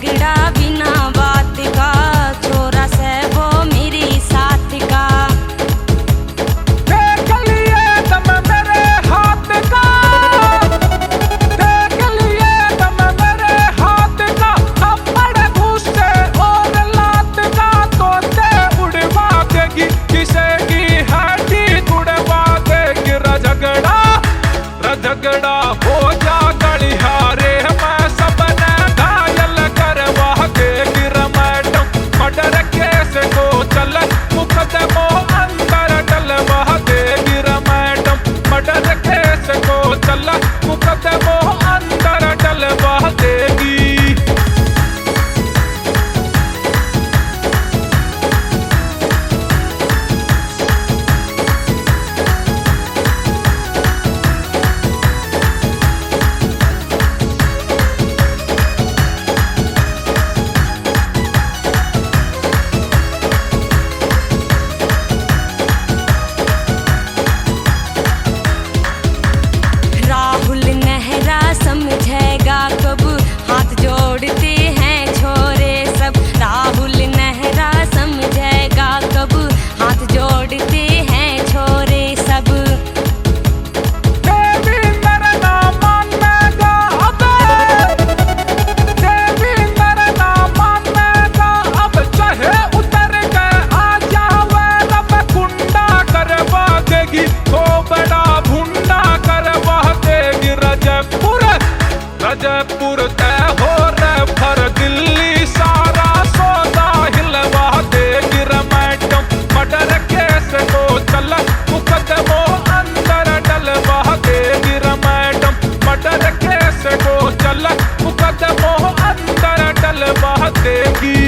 झगड़ा बिना बात का, छोरा से वो मेरी साथ का। देख लिए दम मेरे हाथ का, देख लिए दम मेरे हाथ का, थप्पड़ घूसे और लात का, तोते उड़वा देगी किसे की हड्डी तुड़वा देगी। रझगड़ा हो जा गलिहारे, मैं सबने घायल करवा देगी मैडम। मर्डर केस को चल मुकदमो अंदर डलवा देगी मैडम। मर्डर केस को चल मुकदमो अंदर डलवा देगी। राहुल नेहरा समझेगा कब, हाथ जोड़ते हैं छोरे सब। राहुल नेहरा समझेगा कब, हाथ जोड़ते हैं छोरे सब। देवींद्र ना मानेगा अब, देवींद्र ना मानेगा अब, चाहे उतर के आ जावे रब। गुंडा करवा देगी तो बड़ा भुंडा करवा देगी। रजपुर तय हो रेफर, दिल्ली सारा सौदा हिलवा देगी मैडम। मर्डर केस को चल मुकदमो अंदर डलवा देगी मैडम। मर्डर केस को चल मुकदमो अंदर डलवा देगी।